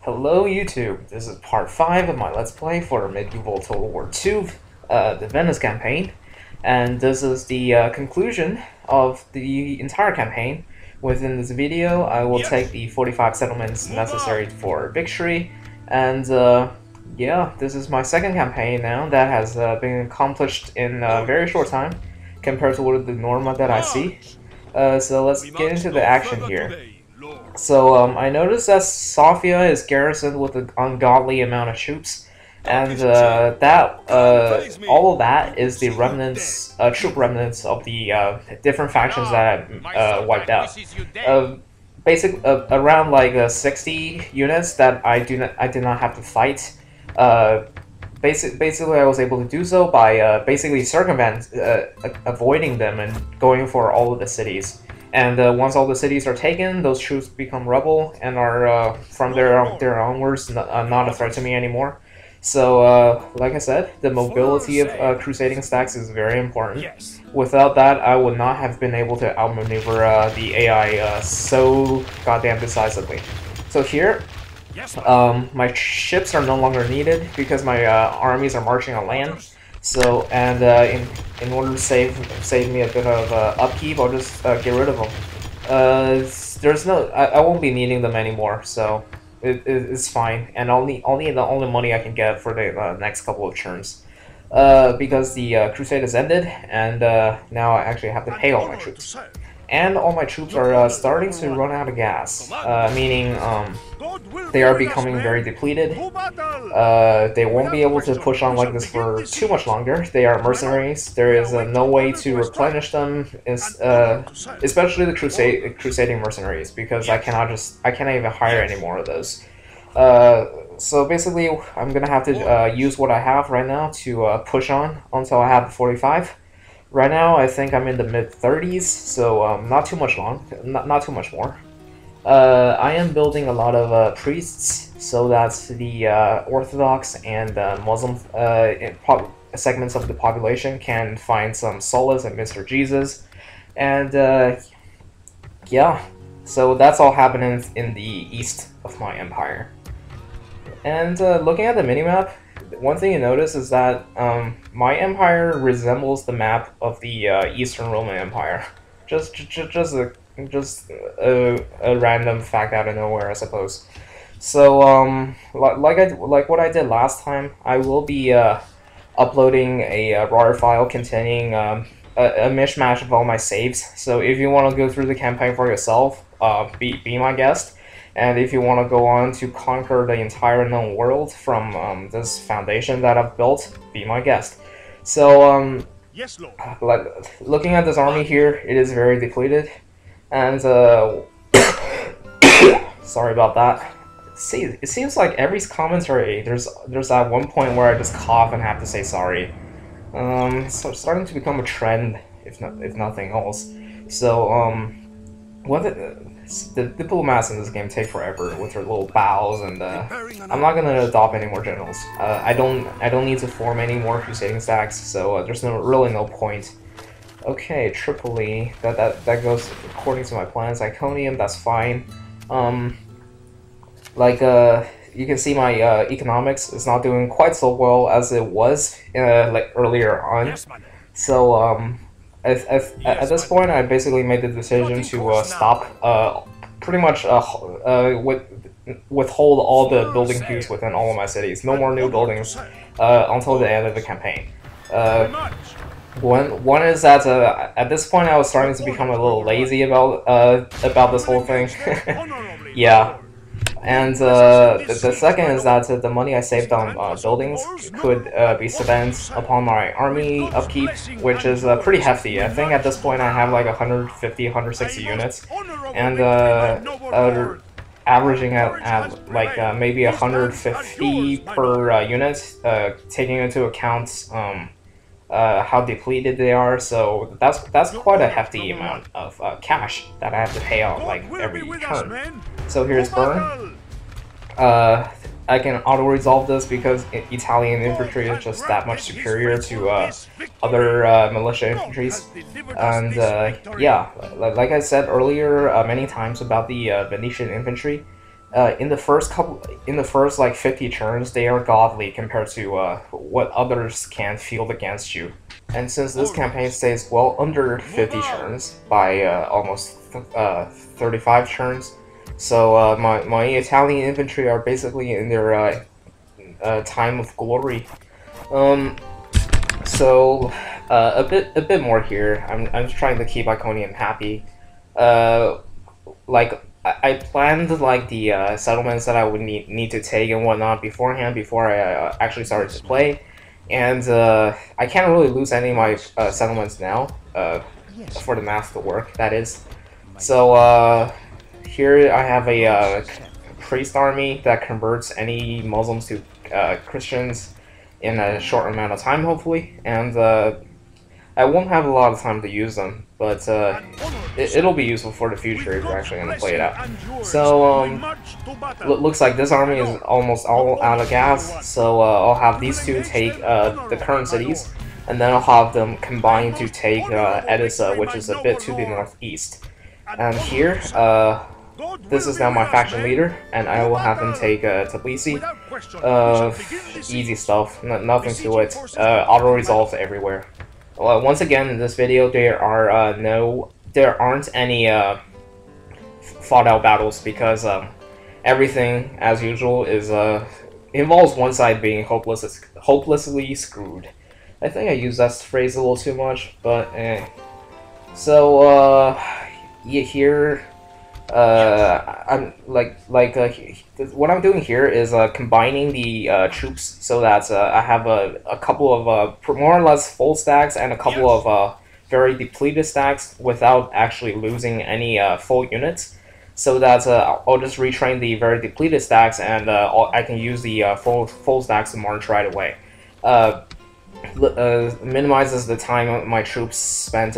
Hello YouTube, this is part 5 of my Let's Play for Medieval Total War II, the Venice campaign, and this is the conclusion of the entire campaign. Within this video, I will take the 45 settlements necessary for victory, and yeah, this is my second campaign now that has been accomplished in a very short time compared to what the norma that I see. So let's get into the action here. So I noticed that Sofia is garrisoned with an ungodly amount of troops, and all of that is the remnants, troop remnants of the different factions that I wiped out. Around like 60 units that I did not have to fight. Basically, I was able to do so by basically avoiding them and going for all of the cities. And once all the cities are taken, those troops become rebel and are, from there onwards, not a threat to me anymore. So, like I said, the mobility of crusading stacks is very important. Yes. Without that, I would not have been able to outmaneuver the AI so goddamn decisively. So here, my ships are no longer needed because my armies are marching on land. So, and in order to save me a bit of upkeep, I'll just get rid of them. I won't be needing them anymore, so it's fine. And I'll need the only money I can get for the next couple of turns, because the crusade has ended, and now I actually have to pay all my troops. And all my troops are starting to run out of gas, meaning they are becoming very depleted. They won't be able to push on like this for too much longer. They are mercenaries. There is no way to replenish them, especially the crusading mercenaries, because I cannot even hire any more of those. So basically, I'm gonna have to use what I have right now to push on until I have the 45. Right now, I think I'm in the mid-30s, so not too much not too much more. I am building a lot of priests so that the Orthodox and Muslim segments of the population can find some solace in Mr. Jesus. And yeah, so that's all happening in the east of my empire. And looking at the minimap, one thing you notice is that my empire resembles the map of the Eastern Roman Empire. Just a random fact out of nowhere, I suppose. So like what I did last time, I will be uploading a RAR file containing a mishmash of all my saves. So if you want to go through the campaign for yourself, be my guest. And if you want to go on to conquer the entire known world from this foundation that I've built, be my guest. So, yes, Lord. Looking at this army here, it is very depleted. And, sorry about that. See, it seems like every commentary, there's that one point where I just cough and have to say sorry. So it's starting to become a trend, if nothing else. So, the diplomats in this game take forever with their little bows, and I'm not gonna adopt any more generals. I don't need to form any more crusading stacks, so there's really no point. Okay, Tripoli, that goes according to my plans. Iconium, that's fine. You can see my economics is not doing quite so well as it was like earlier on. So at this point, I basically made the decision to stop, pretty much withhold all the building queues within all of my cities. No more new buildings until the end of the campaign. One is that at this point I was starting to become a little lazy about this whole thing. Yeah. And the second is that the money I saved on buildings could be spent upon my army upkeep, which is pretty hefty. I think at this point I have like 150, 160 units, and averaging at like maybe 150 per unit, taking into account how depleted they are. So that's quite a hefty amount of cash that I have to pay out like every turn. So here's Burn. I can auto-resolve this because Italian infantry is just that much superior to other militia infantries. And yeah, like I said earlier many times about the Venetian infantry, in the first like 50 turns, they are godly compared to what others can field against you. And since this campaign stays well under 50 turns by almost 35 turns, so my Italian infantry are basically in their time of glory. So a bit more here. I'm just trying to keep Iconium happy. Like I planned like the settlements that I would need to take and whatnot beforehand before I actually started to play, and I can't really lose any of my settlements now for the math to work. That is. So here I have a priest army that converts any Muslims to Christians in a short amount of time, hopefully, and I won't have a lot of time to use them, but it'll be useful for the future if you're actually going to play it out. So, looks like this army is almost all out of gas, so I'll have these two take the current cities, and then I'll have them combine to take Edessa, which is a bit to the northeast. And here, this is now my faction leader, and I will have him take Tbilisi. Easy stuff, nothing to it. Auto-resolve everywhere. Well, once again, in this video, there aren't any fought-out battles because everything, as usual, is involves one side being hopelessly screwed. I think I use that phrase a little too much, but So yeah, here. I'm what I'm doing here is combining the troops so that I have a couple of more or less full stacks and a couple of very depleted stacks without actually losing any full units, so that I'll just retrain the very depleted stacks and I can use the full stacks to march right away. Minimizes the time my troops spent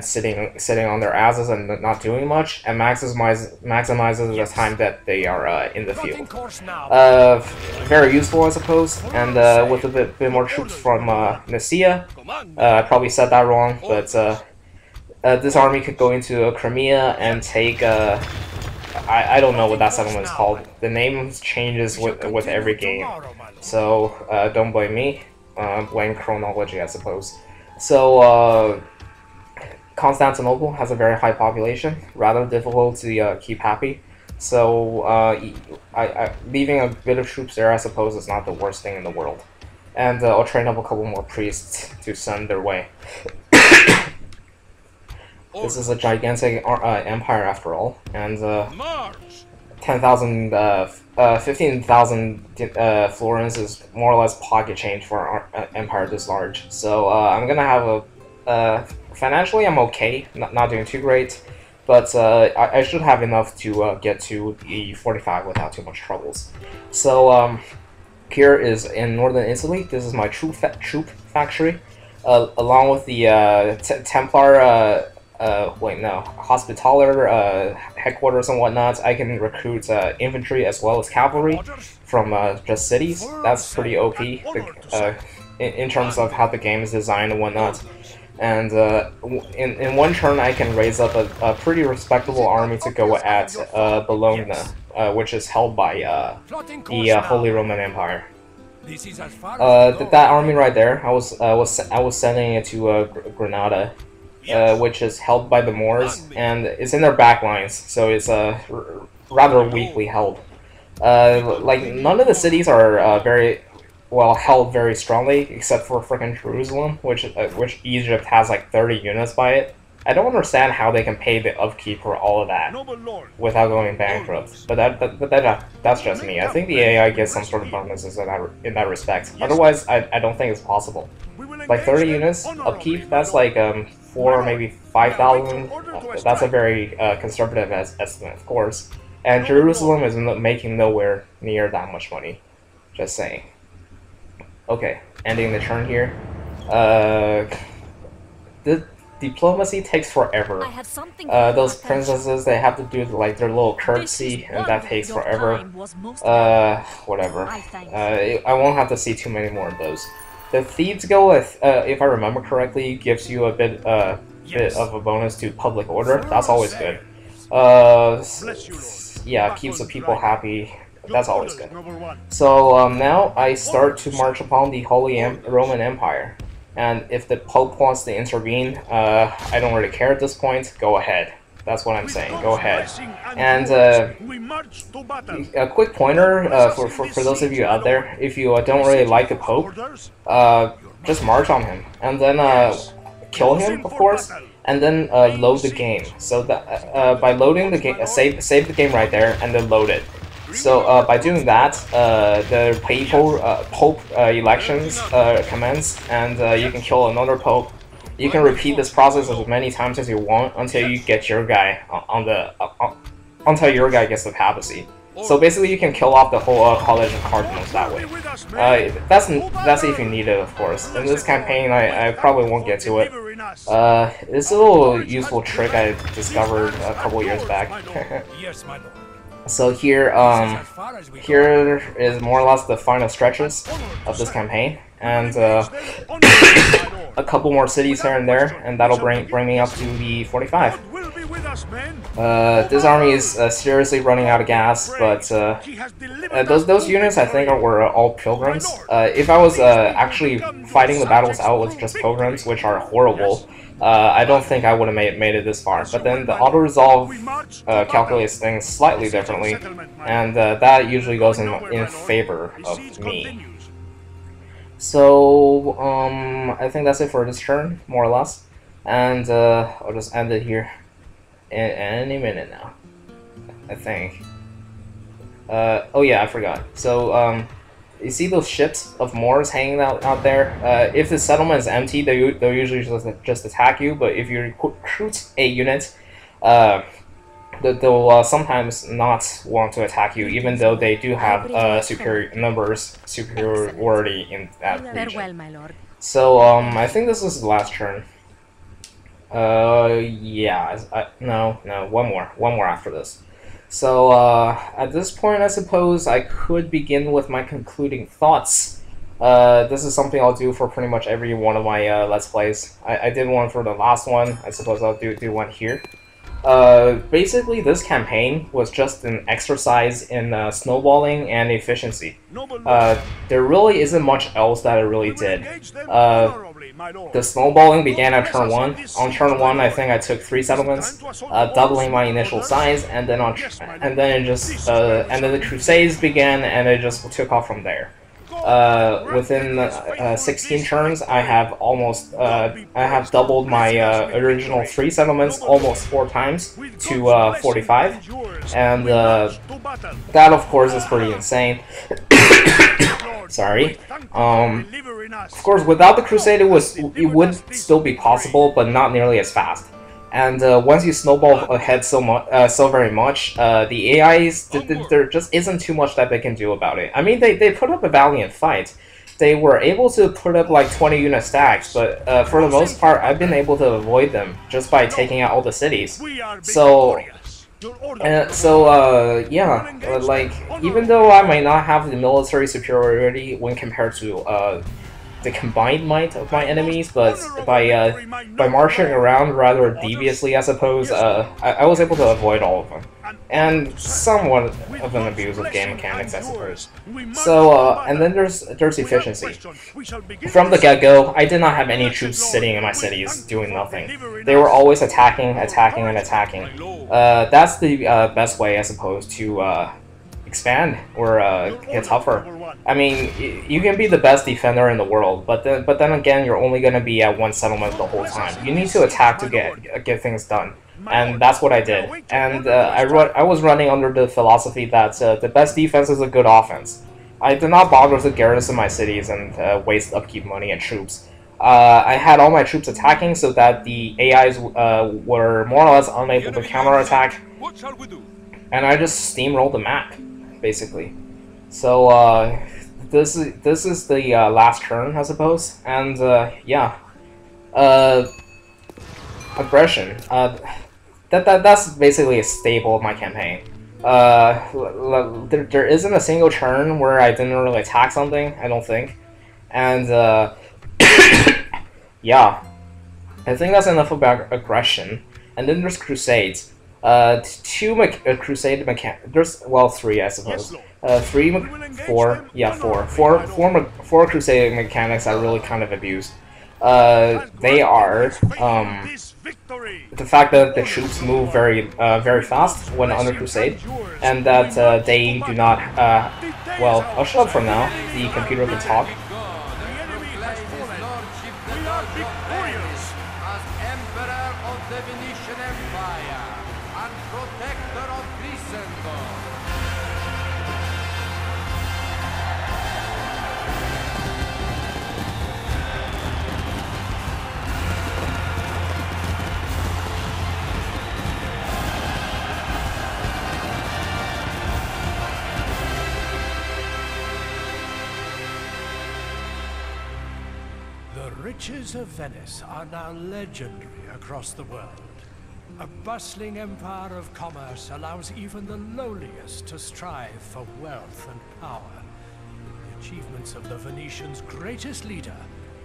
sitting on their asses and not doing much, and maximizes the time that they are in the field. Very useful, I suppose. And with a bit more troops from Nicaea, I probably said that wrong, but this army could go into Crimea and take. I don't know what that settlement is called. The name changes with every game, so don't blame me. Blame chronology, I suppose. So, Constantinople has a very high population, rather difficult to keep happy. So, leaving a bit of troops there, I suppose, is not the worst thing in the world. And I'll train up a couple more priests to send their way. This is a gigantic empire, after all, and 15,000 florins is more or less pocket change for an empire this large. So I'm gonna have a financially I'm okay, not doing too great, but I should have enough to get to E45 without too much troubles. So here is in northern Italy. This is my troop factory, along with the Templar. Hospitaller headquarters and whatnot. I can recruit infantry as well as cavalry from just cities. That's pretty OP in terms of how the game is designed and whatnot. And in one turn, I can raise up a pretty respectable army to go at Bologna, which is held by the Holy Roman Empire. That army right there, I was sending it to Granada. Which is held by the Moors, and it's in their back lines, so it's rather weakly held. Like, none of the cities are very well held very strongly, except for frickin' Jerusalem, which Egypt has like 30 units by it. I don't understand how they can pay the upkeep for all of that without going bankrupt. But that's just me. I think the AI gets some sort of bonuses in that respect. Otherwise, I don't think it's possible. Like 30 units upkeep, that's like 4 or maybe 5,000. That's a very conservative estimate, of course. And Jerusalem is making nowhere near that much money. Just saying. Okay, ending the turn here. The diplomacy takes forever. Those princesses, they have to do like their little courtesy, and that takes forever. Whatever. I won't have to see too many more of those. The Thebes Guild, if I remember correctly, gives you a bit of a bonus to public order. That's always good. yeah, keeps the people happy. That's always good. So now I start to march upon the Holy Roman Empire, and if the Pope wants to intervene, I don't really care at this point. Go ahead. That's what I'm saying. Go ahead. And a quick pointer for those of you out there: if you don't really like the Pope, just march on him, and then kill him, of course, and then load the game. So that by loading the game, save the game right there, and then load it. So by doing that, the Pope elections commence, and you can kill another Pope. You can repeat this process as many times as you want until you get your guy until your guy gets the papacy. So basically, you can kill off the whole college of cardinals that way. That's if you need it, of course. In this campaign, I probably won't get to it. It's a little useful trick I discovered a couple years back. So here is more or less the final stretches of this campaign, and a couple more cities here and there, and that'll bring me up to the 45. This army is seriously running out of gas, but those units I think were all pilgrims. If I was actually fighting the battles out with just pilgrims, which are horrible, I don't think I would have made it this far. But then the auto-resolve calculates things slightly differently, and that usually goes in favor of me. So, I think that's it for this turn, more or less. And I'll just end it here in any minute now, I think. Oh yeah, I forgot. So, you see those ships of Moors hanging out there? If the settlement is empty, they'll usually just attack you, but if you recruit a unit, they'll sometimes not want to attack you, even though they do have superiority in that region. Farewell, my lord. So, I think this is the last turn. Yeah, no, one more after this. So, at this point, I suppose I could begin with my concluding thoughts. This is something I'll do for pretty much every one of my Let's Plays. I did one for the last one. I suppose I'll do one here. Basically, this campaign was just an exercise in snowballing and efficiency. There really isn't much else that I really did. The snowballing began at turn 1. On turn 1, I think I took 3 settlements, doubling my initial size, and then the Crusades began, and it just took off from there. Within 16 turns, I have doubled my original 3 settlements almost 4 times to 45, and that of course is pretty insane. Sorry. Of course, without the Crusade, it would still be possible, but not nearly as fast. And once you snowball ahead so very much, the AIs, there just isn't too much that they can do about it. I mean, they put up a valiant fight. They were able to put up like 20 unit stacks, but for the most part, I've been able to avoid them just by taking out all the cities. So, yeah, like, even though I might not have the military superiority when compared to the combined might of my enemies, but by marching around rather deviously, I suppose, I was able to avoid all of them, and somewhat of an abuse of game mechanics, I suppose. So, and then there's efficiency. From the get-go, I did not have any troops sitting in my cities doing nothing. They were always attacking, and attacking. That's the best way, I suppose, to expand or get tougher. I mean, you can be the best defender in the world, but then again, you're only gonna be at one settlement the whole time. You need to attack to get things done, and that's what I did. And I was running under the philosophy that the best defense is a good offense. I did not bother to garrison my cities and waste upkeep money and troops. I had all my troops attacking so that the AIs were more or less unable to counterattack, and I just steamrolled the map, basically. So this is the last turn, I suppose, and yeah, aggression. That's basically a staple of my campaign. There isn't a single turn where I didn't really attack something, I don't think, and yeah, I think that's enough about aggression. And then there's Crusades. Crusade mechanic. There's, well, three, I suppose. Four Crusade mechanics I really kind of abused. They are the fact that the troops move very fast when under Crusade, and that they do not. Well, I'll shut up for now. The computer can talk. The riches of Venice are now legendary across the world. A bustling empire of commerce allows even the lowliest to strive for wealth and power. The achievements of the Venetians' greatest leader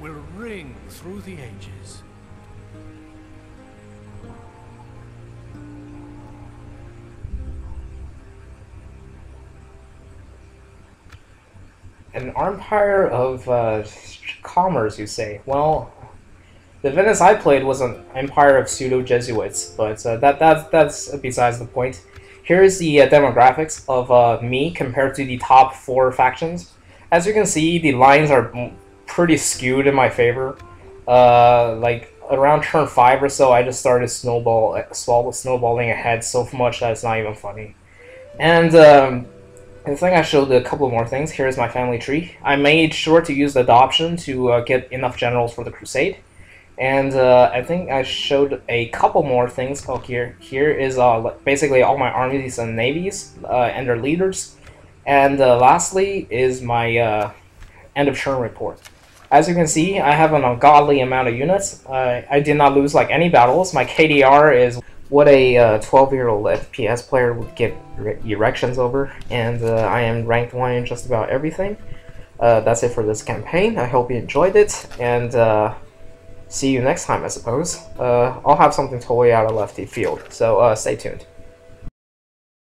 will ring through the ages. An empire of commerce, you say? Well, the Venice I played was an empire of pseudo-Jesuits, but that's besides the point. Here's the demographics of me compared to the top 4 factions. As you can see, the lines are pretty skewed in my favor. Like around turn 5 or so, I just started snowballing ahead so much that it's not even funny. And I think I showed a couple more things. Here's my family tree. I made sure to use the adoption to get enough generals for the Crusade. And I think I showed a couple more things. Oh, here is basically all my armies and navies and their leaders. And lastly is my end of turn report. As you can see, I have an ungodly amount of units. I did not lose like any battles. My KDR is what a 12-year-old FPS player would get erections over, and I am ranked 1 in just about everything. That's it for this campaign. I hope you enjoyed it, and see you next time, I suppose. I'll have something totally out of left field, so stay tuned.